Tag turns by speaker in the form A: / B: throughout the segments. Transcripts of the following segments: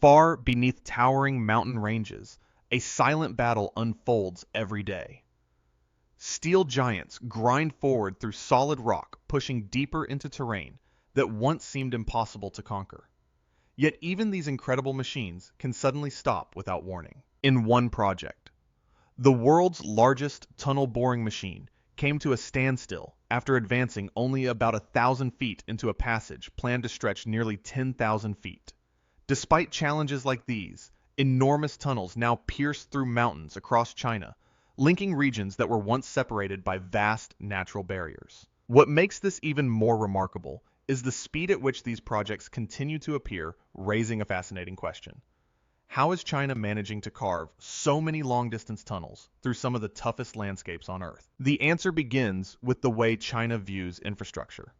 A: Far beneath towering mountain ranges, a silent battle unfolds every day. Steel giants grind forward through solid rock, pushing deeper into terrain that once seemed impossible to conquer. Yet even these incredible machines can suddenly stop without warning. In one project, the world's largest tunnel boring machine came to a standstill after advancing only about 1,000 feet into a passage planned to stretch nearly 10,000 feet. Despite challenges like these, enormous tunnels now pierce through mountains across China, linking regions that were once separated by vast natural barriers. What makes this even more remarkable is the speed at which these projects continue to appear, raising a fascinating question. How is China managing to carve so many long-distance tunnels through some of the toughest landscapes on Earth? The answer begins with the way China views infrastructure.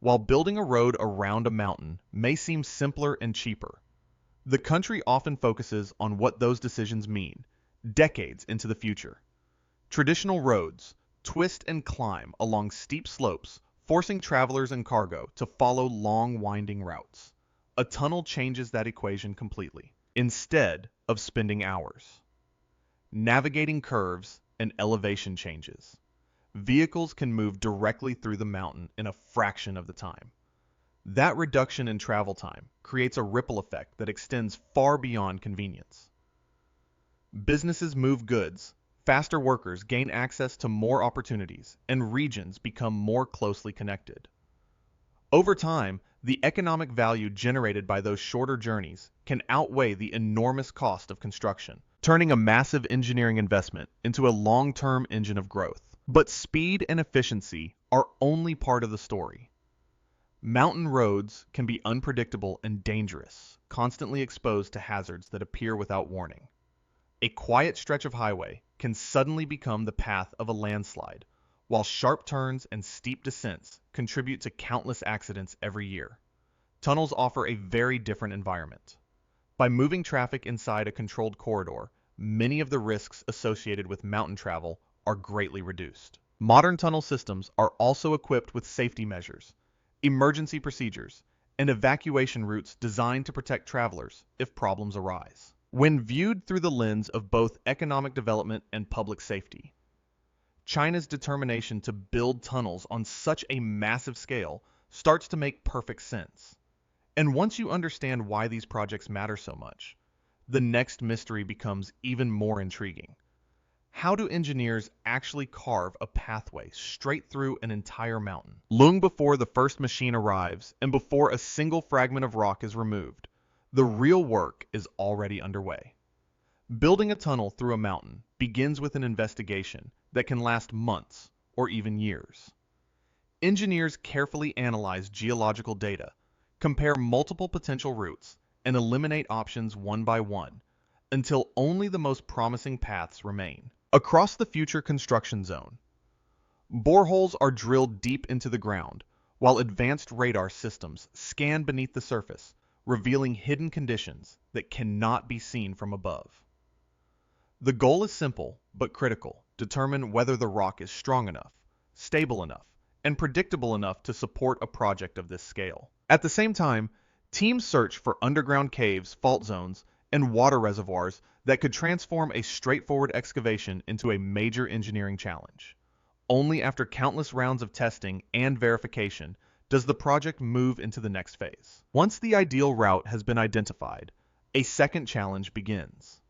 A: While building a road around a mountain may seem simpler and cheaper, the country often focuses on what those decisions mean decades into the future. Traditional roads twist and climb along steep slopes, forcing travelers and cargo to follow long, winding routes. A tunnel changes that equation completely. Instead of spending hours navigating curves and elevation changes, vehicles can move directly through the mountain in a fraction of the time. That reduction in travel time creates a ripple effect that extends far beyond convenience. Businesses move goods, faster workers gain access to more opportunities, and regions become more closely connected. Over time, the economic value generated by those shorter journeys can outweigh the enormous cost of construction, turning a massive engineering investment into a long-term engine of growth. But speed and efficiency are only part of the story. Mountain roads can be unpredictable and dangerous, constantly exposed to hazards that appear without warning. A quiet stretch of highway can suddenly become the path of a landslide, while sharp turns and steep descents contribute to countless accidents every year. Tunnels offer a very different environment. By moving traffic inside a controlled corridor, many of the risks associated with mountain travel are greatly reduced. Modern tunnel systems are also equipped with safety measures, emergency procedures, and evacuation routes designed to protect travelers if problems arise. When viewed through the lens of both economic development and public safety, China's determination to build tunnels on such a massive scale starts to make perfect sense. And once you understand why these projects matter so much, the next mystery becomes even more intriguing. How do engineers actually carve a pathway straight through an entire mountain? Long before the first machine arrives and before a single fragment of rock is removed, the real work is already underway. Building a tunnel through a mountain begins with an investigation that can last months or even years. Engineers carefully analyze geological data, compare multiple potential routes, and eliminate options one by one until only the most promising paths remain. Across the future construction zone, boreholes are drilled deep into the ground, while advanced radar systems scan beneath the surface, revealing hidden conditions that cannot be seen from above. The goal is simple but critical: determine whether the rock is strong enough, stable enough, and predictable enough to support a project of this scale. At the same time, teams search for underground caves, fault zones, and water reservoirs that could transform a straightforward excavation into a major engineering challenge. Only after countless rounds of testing and verification does the project move into the next phase. Once the ideal route has been identified, a second challenge begins.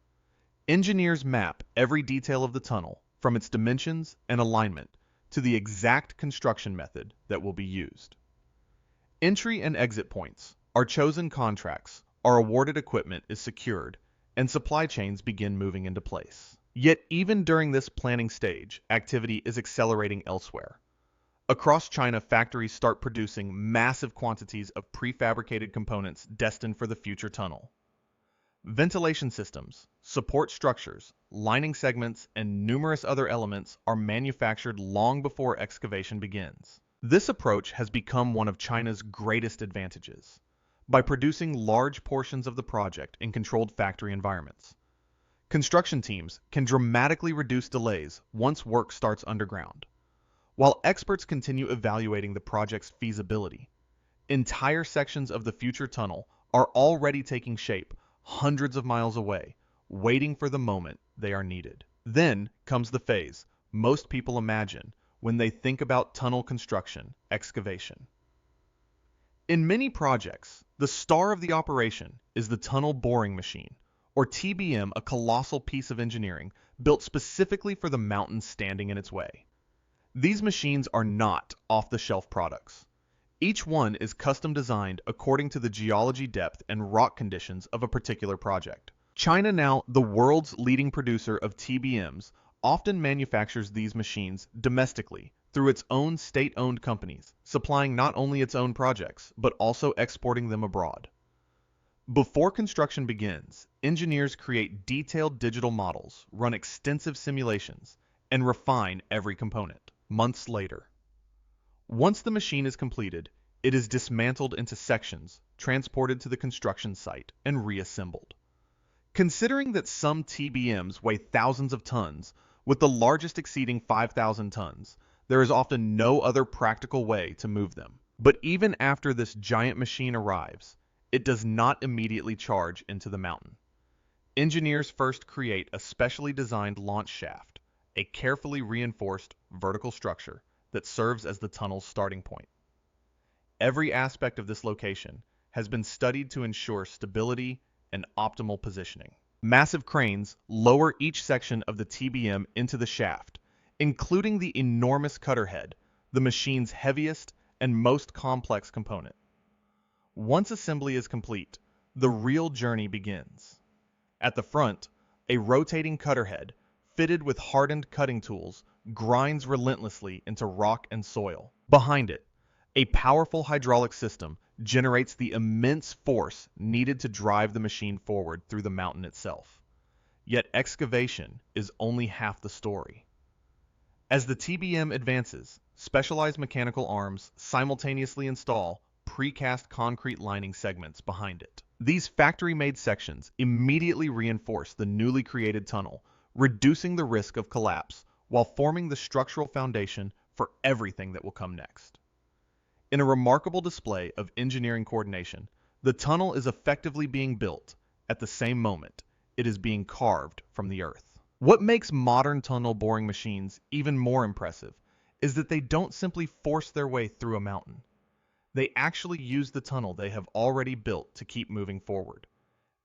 A: Engineers map every detail of the tunnel, from its dimensions and alignment to the exact construction method that will be used. Entry and exit points are chosen, contracts are awarded, equipment is secured, and supply chains begin moving into place. Yet even during this planning stage, activity is accelerating elsewhere. Across China, factories start producing massive quantities of prefabricated components destined for the future tunnel. Ventilation systems, support structures, lining segments, and numerous other elements are manufactured long before excavation begins. This approach has become one of China's greatest advantages. By producing large portions of the project in controlled factory environments, construction teams can dramatically reduce delays once work starts underground. While experts continue evaluating the project's feasibility, entire sections of the future tunnel are already taking shape, hundreds of miles away, waiting for the moment they are needed. Then comes the phase most people imagine when they think about tunnel construction, excavation. In many projects, the star of the operation is the tunnel boring machine, or TBM, a colossal piece of engineering built specifically for the mountain standing in its way. These machines are not off-the-shelf products. Each one is custom designed according to the geology depth and rock conditions of a particular project. China, now the world's leading producer of TBMs, often manufactures these machines domestically through its own state-owned companies, supplying not only its own projects, but also exporting them abroad. Before construction begins, engineers create detailed digital models, run extensive simulations, and refine every component. Months later, once the machine is completed, it is dismantled into sections, transported to the construction site, and reassembled. Considering that some TBMs weigh thousands of tons, with the largest exceeding 5,000 tons, there is often no other practical way to move them. But even after this giant machine arrives, it does not immediately charge into the mountain. Engineers first create a specially designed launch shaft, a carefully reinforced vertical structure that serves as the tunnel's starting point. Every aspect of this location has been studied to ensure stability and optimal positioning. Massive cranes lower each section of the TBM into the shaft, including the enormous cutter head, the machine's heaviest and most complex component. Once assembly is complete, the real journey begins. At the front, a rotating cutter head, fitted with hardened cutting tools, grinds relentlessly into rock and soil. Behind it, a powerful hydraulic system generates the immense force needed to drive the machine forward through the mountain itself. Yet excavation is only half the story. As the TBM advances, specialized mechanical arms simultaneously install precast concrete lining segments behind it. These factory-made sections immediately reinforce the newly created tunnel, reducing the risk of collapse while forming the structural foundation for everything that will come next. In a remarkable display of engineering coordination, the tunnel is effectively being built at the same moment it is being carved from the earth. What makes modern tunnel boring machines even more impressive is that they don't simply force their way through a mountain. They actually use the tunnel they have already built to keep moving forward.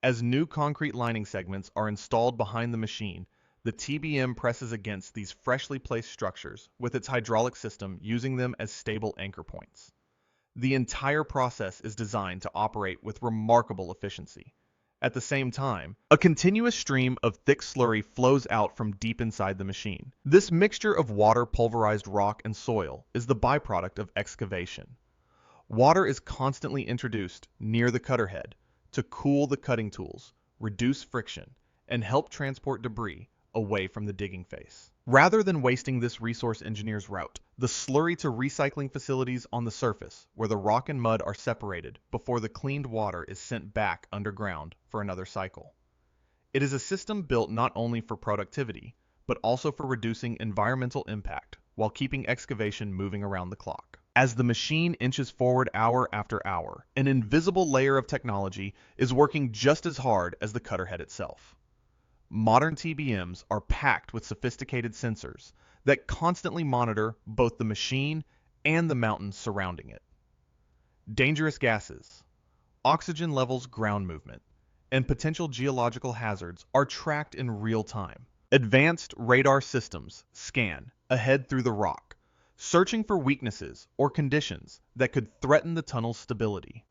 A: As new concrete lining segments are installed behind the machine, the TBM presses against these freshly placed structures with its hydraulic system, using them as stable anchor points. The entire process is designed to operate with remarkable efficiency. At the same time, a continuous stream of thick slurry flows out from deep inside the machine. This mixture of water, pulverized rock, and soil is the byproduct of excavation. Water is constantly introduced near the cutter head to cool the cutting tools, reduce friction, and help transport debris away from the digging face. Rather than wasting this resource engineer's route, the slurry to recycling facilities on the surface, where the rock and mud are separated before the cleaned water is sent back underground for another cycle. It is a system built not only for productivity, but also for reducing environmental impact while keeping excavation moving around the clock. As the machine inches forward hour after hour, an invisible layer of technology is working just as hard as the cutter head itself. Modern TBMs are packed with sophisticated sensors that constantly monitor both the machine and the mountains surrounding it. Dangerous gases, oxygen levels, ground movement, and potential geological hazards are tracked in real time. Advanced radar systems scan ahead through the rock, searching for weaknesses or conditions that could threaten the tunnel's stability.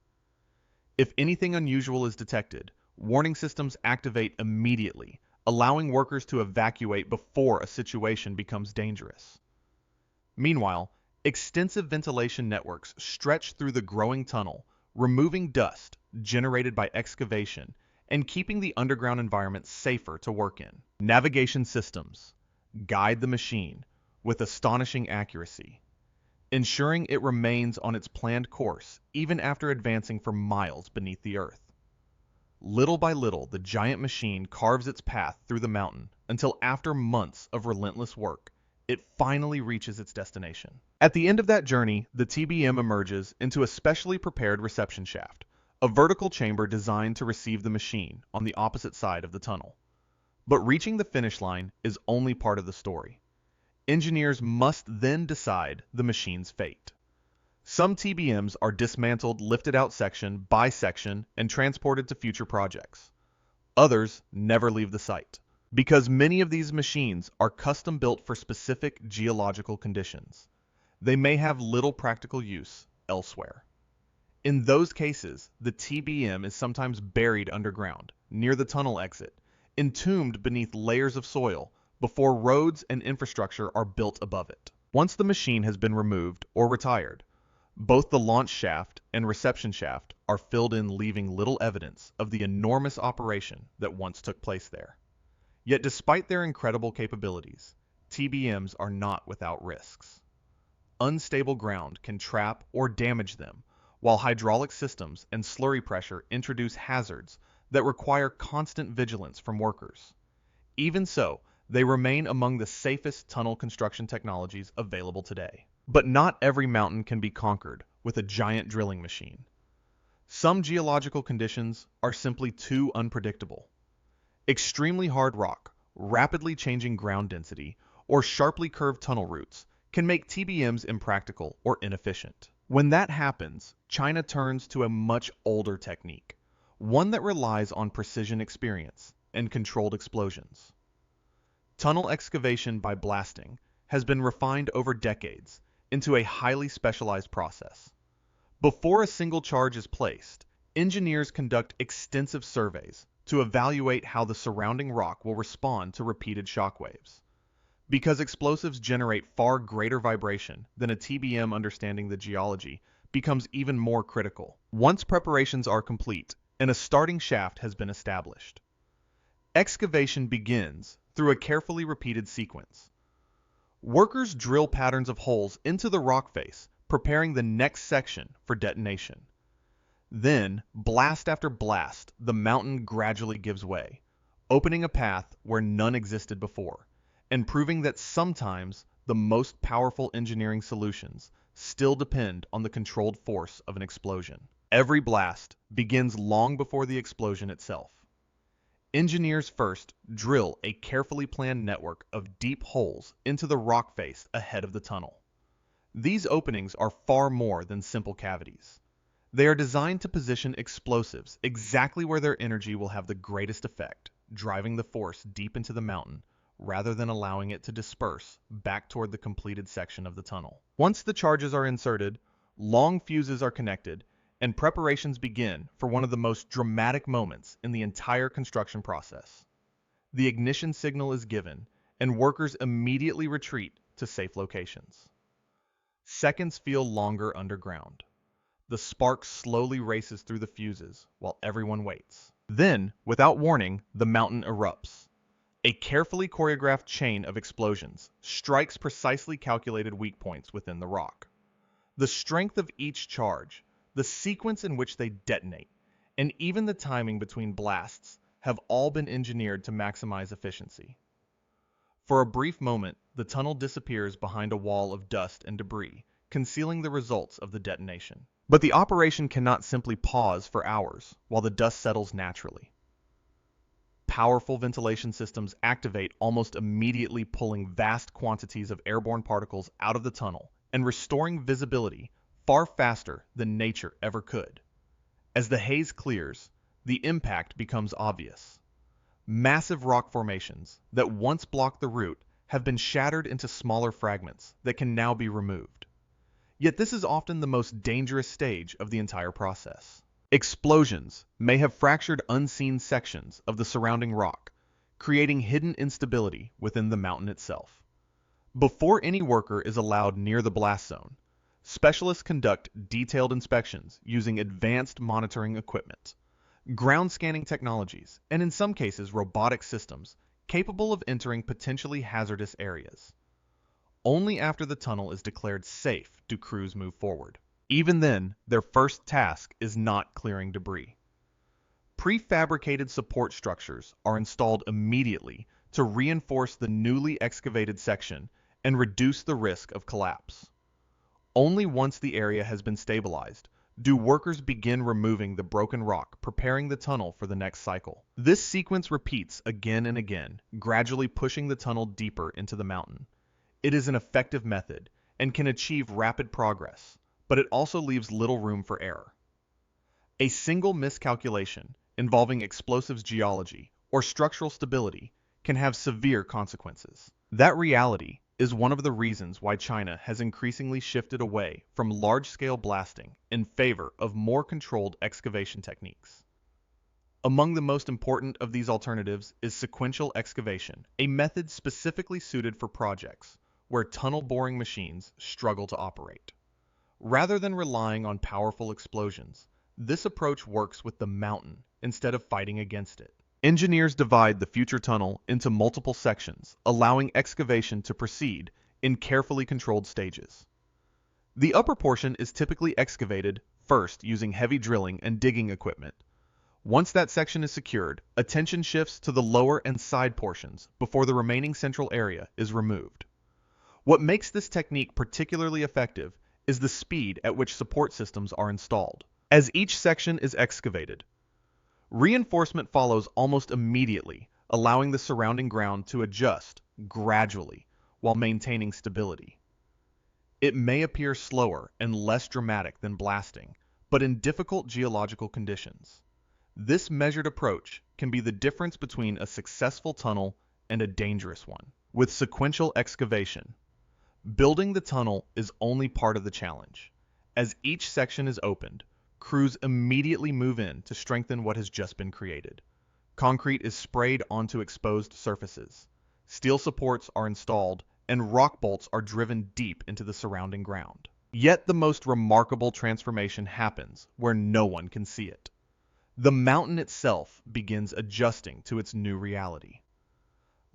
A: If anything unusual is detected, warning systems activate immediately, allowing workers to evacuate before a situation becomes dangerous. Meanwhile, extensive ventilation networks stretch through the growing tunnel, removing dust generated by excavation and keeping the underground environment safer to work in. Navigation systems guide the machine with astonishing accuracy, ensuring it remains on its planned course even after advancing for miles beneath the earth. Little by little, the giant machine carves its path through the mountain until, after months of relentless work, it finally reaches its destination. At the end of that journey, the TBM emerges into a specially prepared reception shaft, a vertical chamber designed to receive the machine on the opposite side of the tunnel. But reaching the finish line is only part of the story. Engineers must then decide the machine's fate. Some TBMs are dismantled, lifted out section by section, and transported to future projects. Others never leave the site, because many of these machines are custom built for specific geological conditions. They may have little practical use elsewhere. In those cases, the TBM is sometimes buried underground, near the tunnel exit, entombed beneath layers of soil before roads and infrastructure are built above it. Once the machine has been removed or retired, both the launch shaft and reception shaft are filled in, leaving little evidence of the enormous operation that once took place there. Yet despite their incredible capabilities, TBMs are not without risks. Unstable ground can trap or damage them, while hydraulic systems and slurry pressure introduce hazards that require constant vigilance from workers. Even so, they remain among the safest tunnel construction technologies available today. But not every mountain can be conquered with a giant drilling machine. Some geological conditions are simply too unpredictable. Extremely hard rock, rapidly changing ground density, or sharply curved tunnel routes can make TBMs impractical or inefficient. When that happens, China turns to a much older technique, one that relies on precision experience and controlled explosions. Tunnel excavation by blasting has been refined over decades into a highly specialized process. Before a single charge is placed, engineers conduct extensive surveys to evaluate how the surrounding rock will respond to repeated shock waves. Because explosives generate far greater vibration than a TBM, understanding the geology becomes even more critical. Once preparations are complete and a starting shaft has been established, excavation begins through a carefully repeated sequence. Workers drill patterns of holes into the rock face, preparing the next section for detonation. Then, blast after blast, the mountain gradually gives way, opening a path where none existed before, and proving that sometimes the most powerful engineering solutions still depend on the controlled force of an explosion. Every blast begins long before the explosion itself. Engineers first drill a carefully planned network of deep holes into the rock face ahead of the tunnel. These openings are far more than simple cavities. They are designed to position explosives exactly where their energy will have the greatest effect, driving the force deep into the mountain rather than allowing it to disperse back toward the completed section of the tunnel. Once the charges are inserted, long fuses are connected, and preparations begin for one of the most dramatic moments in the entire construction process. The ignition signal is given, and workers immediately retreat to safe locations. Seconds feel longer underground. The spark slowly races through the fuses while everyone waits. Then, without warning, the mountain erupts. A carefully choreographed chain of explosions strikes precisely calculated weak points within the rock. The strength of each charge, the sequence in which they detonate, and even the timing between blasts have all been engineered to maximize efficiency. For a brief moment, the tunnel disappears behind a wall of dust and debris, concealing the results of the detonation. But the operation cannot simply pause for hours while the dust settles naturally. Powerful ventilation systems activate almost immediately, pulling vast quantities of airborne particles out of the tunnel and restoring visibility far faster than nature ever could. As the haze clears, the impact becomes obvious. Massive rock formations that once blocked the route have been shattered into smaller fragments that can now be removed. Yet this is often the most dangerous stage of the entire process. Explosions may have fractured unseen sections of the surrounding rock, creating hidden instability within the mountain itself. Before any worker is allowed near the blast zone, specialists conduct detailed inspections using advanced monitoring equipment, ground scanning technologies, and in some cases robotic systems capable of entering potentially hazardous areas. Only after the tunnel is declared safe do crews move forward. Even then, their first task is not clearing debris. Prefabricated support structures are installed immediately to reinforce the newly excavated section and reduce the risk of collapse. Only once the area has been stabilized do workers begin removing the broken rock, preparing the tunnel for the next cycle. This sequence repeats again and again, gradually pushing the tunnel deeper into the mountain. It is an effective method and can achieve rapid progress, but it also leaves little room for error. A single miscalculation involving explosives geology or structural stability can have severe consequences. That reality is one of the reasons why China has increasingly shifted away from large-scale blasting in favor of more controlled excavation techniques. Among the most important of these alternatives is sequential excavation, a method specifically suited for projects where tunnel boring machines struggle to operate. Rather than relying on powerful explosions, this approach works with the mountain instead of fighting against it. Engineers divide the future tunnel into multiple sections, allowing excavation to proceed in carefully controlled stages. The upper portion is typically excavated first using heavy drilling and digging equipment. Once that section is secured, attention shifts to the lower and side portions before the remaining central area is removed. What makes this technique particularly effective is the speed at which support systems are installed. As each section is excavated, reinforcement follows almost immediately, allowing the surrounding ground to adjust gradually while maintaining stability. It may appear slower and less dramatic than blasting, but in difficult geological conditions, this measured approach can be the difference between a successful tunnel and a dangerous one. With sequential excavation, building the tunnel is only part of the challenge. As each section is opened, crews immediately move in to strengthen what has just been created. Concrete is sprayed onto exposed surfaces. Steel supports are installed, and rock bolts are driven deep into the surrounding ground. Yet the most remarkable transformation happens where no one can see it. The mountain itself begins adjusting to its new reality.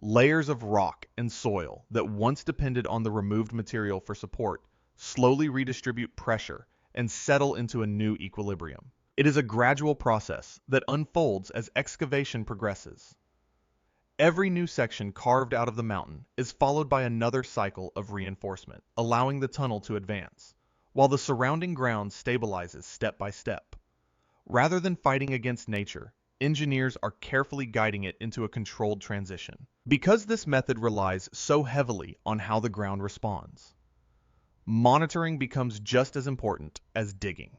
A: Layers of rock and soil that once depended on the removed material for support slowly redistribute pressure and settle into a new equilibrium. It is a gradual process that unfolds as excavation progresses. Every new section carved out of the mountain is followed by another cycle of reinforcement, allowing the tunnel to advance, while the surrounding ground stabilizes step by step. Rather than fighting against nature, engineers are carefully guiding it into a controlled transition. Because this method relies so heavily on how the ground responds, monitoring becomes just as important as digging.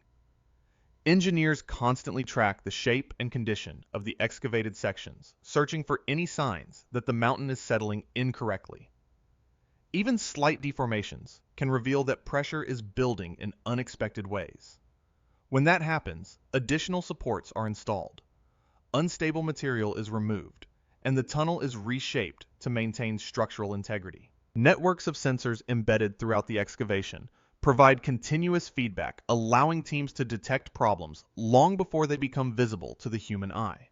A: Engineers constantly track the shape and condition of the excavated sections, searching for any signs that the mountain is settling incorrectly. Even slight deformations can reveal that pressure is building in unexpected ways. When that happens, additional supports are installed. Unstable material is removed, and the tunnel is reshaped to maintain structural integrity. Networks of sensors embedded throughout the excavation provide continuous feedback, allowing teams to detect problems long before they become visible to the human eye.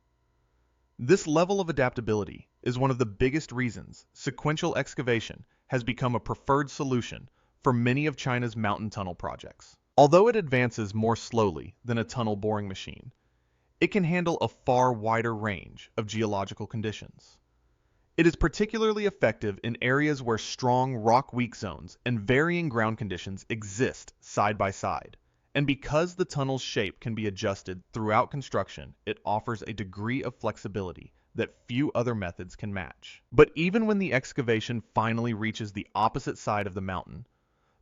A: This level of adaptability is one of the biggest reasons sequential excavation has become a preferred solution for many of China's mountain tunnel projects. Although it advances more slowly than a tunnel boring machine, it can handle a far wider range of geological conditions. It is particularly effective in areas where strong rock-weak zones and varying ground conditions exist side by side. And because the tunnel's shape can be adjusted throughout construction, it offers a degree of flexibility that few other methods can match. But even when the excavation finally reaches the opposite side of the mountain,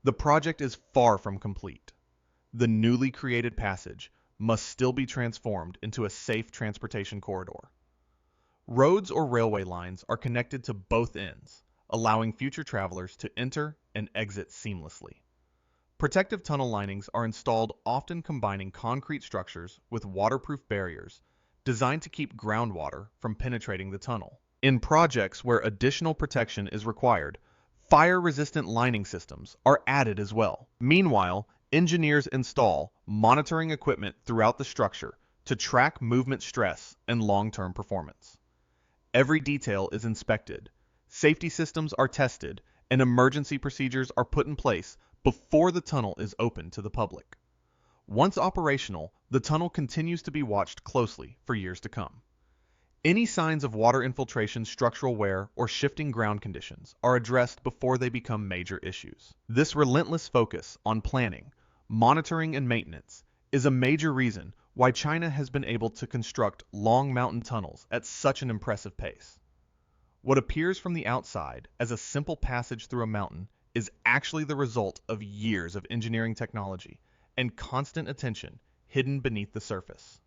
A: the project is far from complete. The newly created passage must still be transformed into a safe transportation corridor. Roads or railway lines are connected to both ends, allowing future travelers to enter and exit seamlessly. Protective tunnel linings are installed, often combining concrete structures with waterproof barriers designed to keep groundwater from penetrating the tunnel. In projects where additional protection is required, fire-resistant lining systems are added as well. Meanwhile, engineers install monitoring equipment throughout the structure to track movement stress and long-term performance. Every detail is inspected, safety systems are tested, and emergency procedures are put in place before the tunnel is open to the public. Once operational, the tunnel continues to be watched closely for years to come. Any signs of water infiltration, structural wear, or shifting ground conditions are addressed before they become major issues. This relentless focus on planning, monitoring, and maintenance is a major reason why China has been able to construct long mountain tunnels at such an impressive pace. What appears from the outside as a simple passage through a mountain is actually the result of years of engineering technology and constant attention hidden beneath the surface.